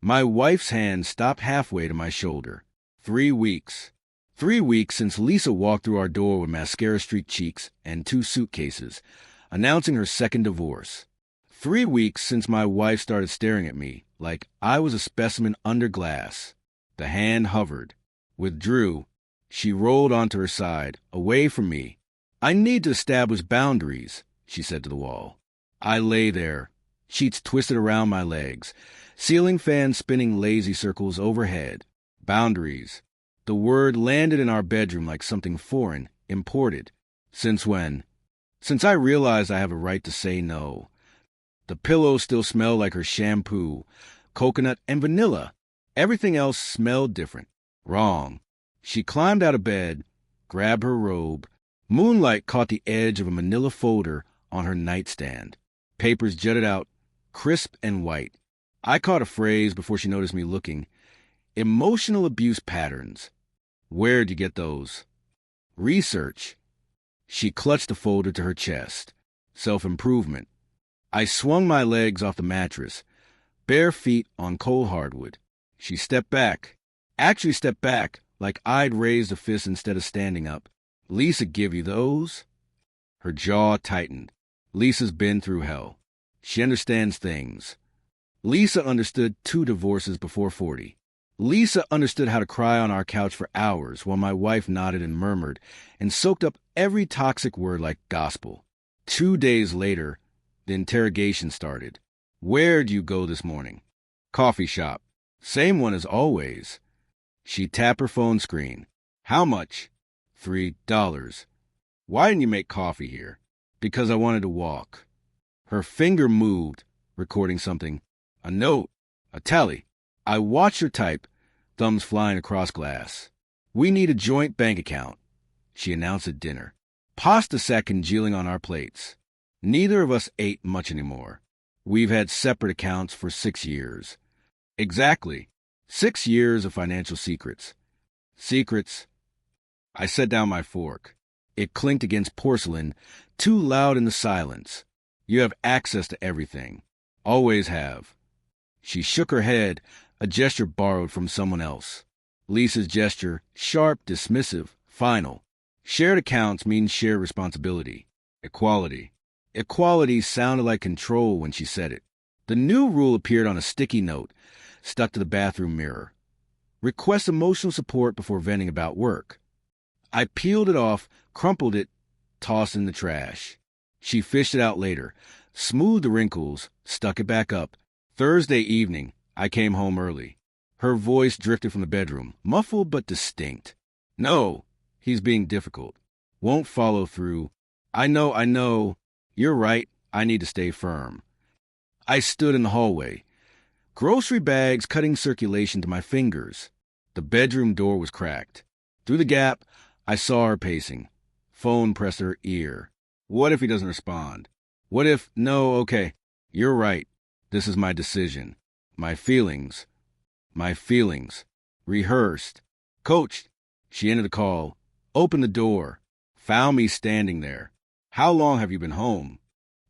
My wife's hand stopped halfway to my shoulder. 3 weeks. 3 weeks since Lisa walked through our door with mascara-streaked cheeks and 2 suitcases, announcing her second divorce. 3 weeks since my wife started staring at me like I was a specimen under glass. The hand hovered, withdrew. She rolled onto her side, away from me. "I need to establish boundaries," she said to the wall. I lay there, sheets twisted around my legs, ceiling fans spinning lazy circles overhead. Boundaries. The word landed in our bedroom like something foreign, imported. Since when? Since I realized I have a right to say no. The pillow still smelled like her shampoo, coconut, and vanilla. Everything else smelled different. Wrong. She climbed out of bed, grabbed her robe. Moonlight caught the edge of a manila folder on her nightstand. Papers jutted out, crisp and white. I caught a phrase before she noticed me looking. Emotional abuse patterns. Where'd you get those? Research. She clutched the folder to her chest. Self-improvement. I swung my legs off the mattress, bare feet on cold hardwood. She stepped back. Actually stepped back, like I'd raised a fist instead of standing up. "Lisa give you those?" Her jaw tightened. Lisa's been through hell. She understands things. Lisa understood 2 divorces before 40. Lisa understood how to cry on our couch for hours while my wife nodded and murmured and soaked up every toxic word like gospel. 2 days later, the interrogation started. "Where'd you go this morning?" "Coffee shop." "Same one as always." She tapped her phone screen. "How much?" $3. "Why didn't you make coffee here?" "Because I wanted to walk." Her finger moved, recording something. A note. A tally. I watched her type, thumbs flying across glass. "We need a joint bank account," she announced at dinner. Pasta sat congealing on our plates. Neither of us ate much anymore. We've had separate accounts for 6 years. Exactly. 6 years of financial secrets. Secrets. I set down my fork. It clinked against porcelain, too loud in the silence. "You have access to everything. Always have." She shook her head, a gesture borrowed from someone else. Lisa's gesture, sharp, dismissive, final. Shared accounts means shared responsibility. Equality. Equality sounded like control when she said it. The new rule appeared on a sticky note, stuck to the bathroom mirror. Request emotional support before venting about work. I peeled it off, crumpled it, tossed in the trash. She fished it out later, smoothed the wrinkles, stuck it back up. Thursday evening, I came home early. Her voice drifted from the bedroom, muffled but distinct. "No, he's being difficult. Won't follow through. I know. You're right. I need to stay firm." I stood in the hallway. Grocery bags cutting circulation to my fingers. The bedroom door was cracked. Through the gap, I saw her pacing. Phone pressed her ear. What if he doesn't respond? What if, no, okay, you're right. This is my decision. My feelings. Rehearsed. Coached. She ended the call. Opened the door. Found me standing there. "How long have you been home?"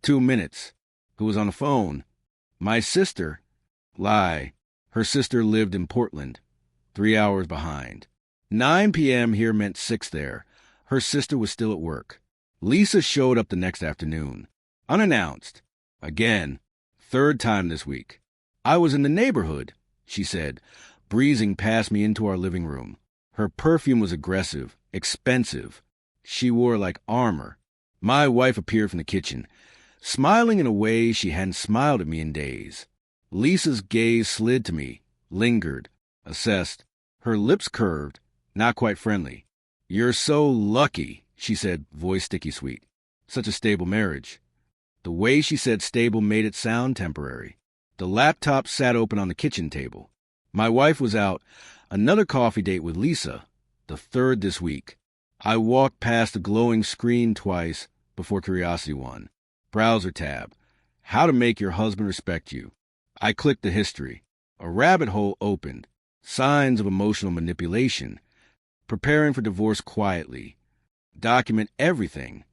2 minutes. Who was on the phone? My sister. Lie. Her sister lived in Portland. 3 hours behind. 9 p.m. here meant 6 there. Her sister was still at work. Lisa showed up the next afternoon. Unannounced. Again. 3rd time this week. "I was in the neighborhood," she said, breezing past me into our living room. Her perfume was aggressive, expensive. She wore like armor. My wife appeared from the kitchen, smiling in a way she hadn't smiled at me in days. Lisa's gaze slid to me, lingered, assessed. Her lips curved, not quite friendly. "You're so lucky," she said, voice sticky sweet. "Such a stable marriage." The way she said stable made it sound temporary. The laptop sat open on the kitchen table. My wife was out, another coffee date with Lisa, the 3rd this week. I walked past the glowing screen twice before curiosity won. Browser tab. How to make your husband respect you. I clicked the history. A rabbit hole opened. Signs of emotional manipulation. Preparing for divorce quietly. Document everything.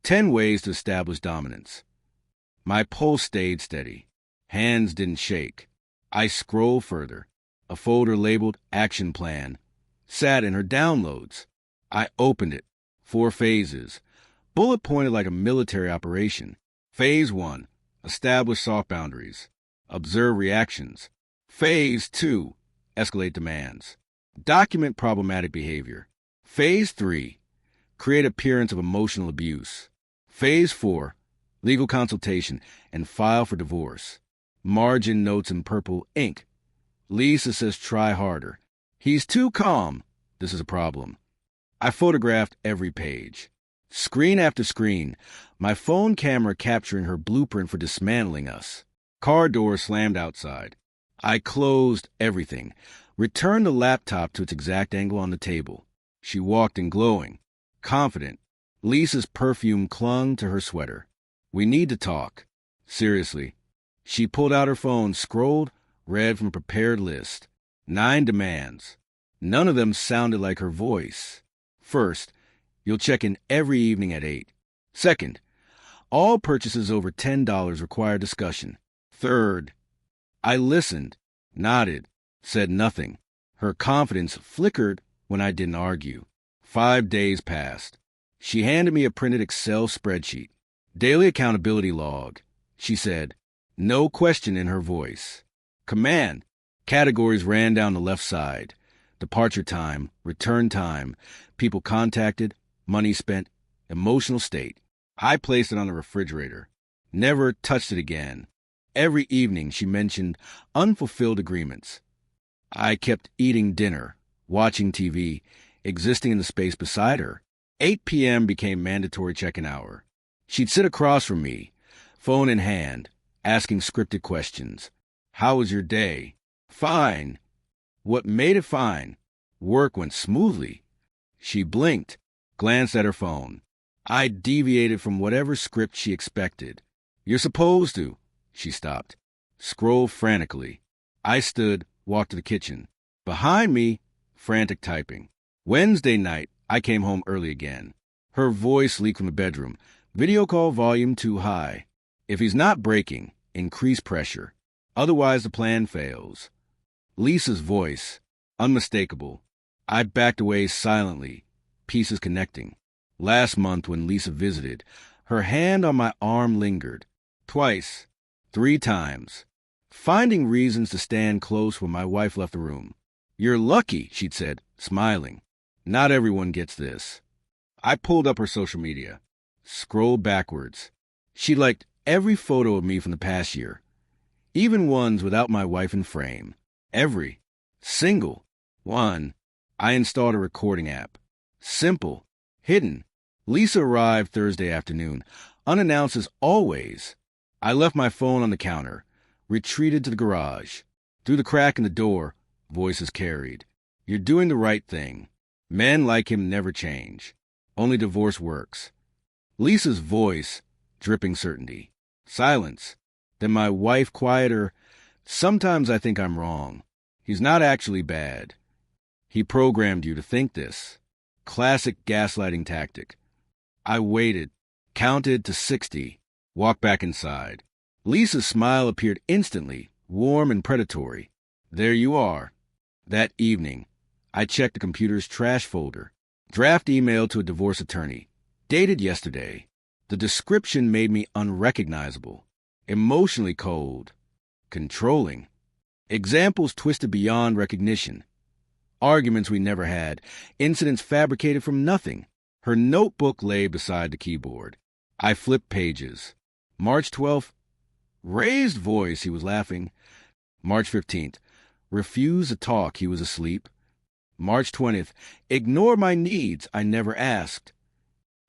10 ways to establish dominance. My pulse stayed steady. Hands didn't shake. I scroll further. A folder labeled Action Plan sat in her downloads. I opened it. 4 phases. Bullet pointed like a military operation. Phase 1. Establish soft boundaries. Observe reactions. Phase 2. Escalate demands. Document problematic behavior. Phase 3. Create appearance of emotional abuse. Phase 4. Legal consultation and file for divorce. Margin notes in purple ink. Lisa says try harder. He's too calm. This is a problem. I photographed every page. Screen after screen, my phone camera capturing her blueprint for dismantling us. Car door slammed outside. I closed everything, returned the laptop to its exact angle on the table. She walked in glowing, confident. Lisa's perfume clung to her sweater. We need to talk. Seriously. She pulled out her phone, scrolled, read from a prepared list. 9 demands. None of them sounded like her voice. First, you'll check in every evening at 8. Second, all purchases over $10 require discussion. Third, I listened, nodded, said nothing. Her confidence flickered when I didn't argue. 5 days passed. She handed me a printed Excel spreadsheet. Daily accountability log. She said, no question in her voice. Command. Categories ran down the left side. Departure time, return time, people contacted, money spent, emotional state. I placed it on the refrigerator. Never touched it again. Every evening she mentioned unfulfilled agreements. I kept eating dinner, watching TV, existing in the space beside her. 8 p.m. became mandatory check-in hour. She'd sit across from me, phone in hand, asking scripted questions. How was your day? Fine. What made it fine? Work went smoothly. She blinked, glanced at her phone. I deviated from whatever script she expected. You're supposed to. She stopped. Scrolled frantically. I stood, walked to the kitchen. Behind me, frantic typing. Wednesday night, I came home early again. Her voice leaked from the bedroom. Video call volume too high. If he's not breaking, increase pressure. Otherwise the plan fails. Lisa's voice, unmistakable. I backed away silently, pieces connecting. Last month when Lisa visited, her hand on my arm lingered. Twice, 3 times. Finding reasons to stand close when my wife left the room. You're lucky, she'd said, smiling. Not everyone gets this. I pulled up her social media. Scrolled backwards. She liked every photo of me from the past year. Even ones without my wife in frame. Every. Single. One. I installed a recording app. Simple. Hidden. Lisa arrived Thursday afternoon, unannounced as always. I left my phone on the counter, retreated to the garage. Through the crack in the door, voices carried. You're doing the right thing. Men like him never change. Only divorce works. Lisa's voice, dripping certainty. Silence. Then my wife quieter. Sometimes I think I'm wrong. He's not actually bad. He programmed you to think this. Classic gaslighting tactic. I waited, counted to 60, walked back inside. Lisa's smile appeared instantly, warm and predatory. There you are. That evening, I checked the computer's trash folder. Draft email to a divorce attorney. Dated yesterday. The description made me unrecognizable. Emotionally cold. Controlling. Examples twisted beyond recognition. Arguments we never had. Incidents fabricated from nothing. Her notebook lay beside the keyboard. I flipped pages. March 12th. Raised voice, he was laughing. March 15th. Refused to talk, he was asleep. March 20th. Ignore my needs, I never asked.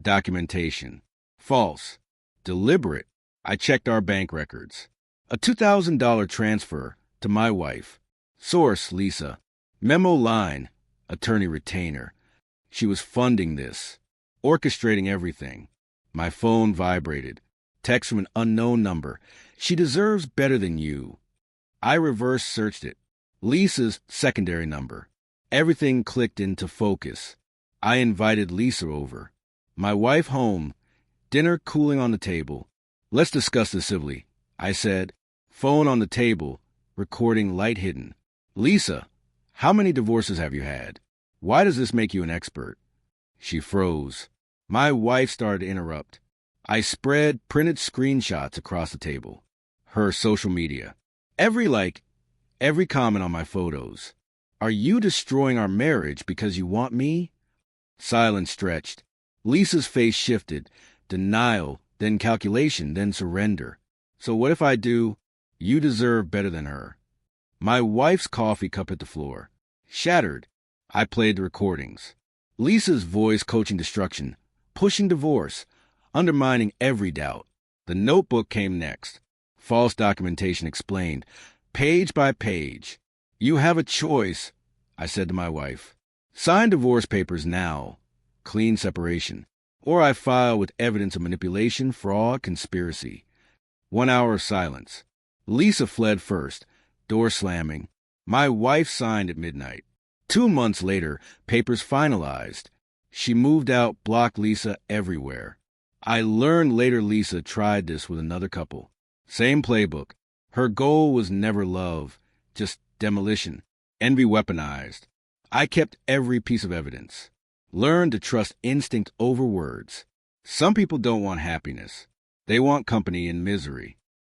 Documentation. False. Deliberate. I checked our bank records. A $2,000 transfer to my wife. Source, Lisa. Memo line, attorney retainer. She was funding this, orchestrating everything. My phone vibrated. Text from an unknown number. She deserves better than you. I reverse searched it. Lisa's secondary number. Everything clicked into focus. I invited Lisa over. My wife home. Dinner cooling on the table. Let's discuss this civilly, I said. Phone on the table. recording light hidden. Lisa, how many divorces have you had? Why does this make you an expert? She froze. My wife started to interrupt. I spread printed screenshots across the table. Her social media. Every like, every comment on my photos. Are you destroying our marriage because you want me? Silence stretched. Lisa's face shifted. Denial, then calculation, then surrender. So what if I do? You deserve better than her. My wife's coffee cup hit the floor. Shattered. I played the recordings. Lisa's voice coaching destruction, pushing divorce, undermining every doubt. The notebook came next. False documentation explained, page by page. You have a choice, I said to my wife. Sign divorce papers now. Clean separation. Or I file with evidence of manipulation, fraud, conspiracy. 1 hour of silence. Lisa fled first, door slamming. My wife signed at midnight. 2 months later, papers finalized. She moved out, blocked Lisa everywhere. I learned later Lisa tried this with another couple. Same playbook. Her goal was never love, just demolition. Envy weaponized. I kept every piece of evidence. Learned to trust instinct over words. Some people don't want happiness. They want company in misery.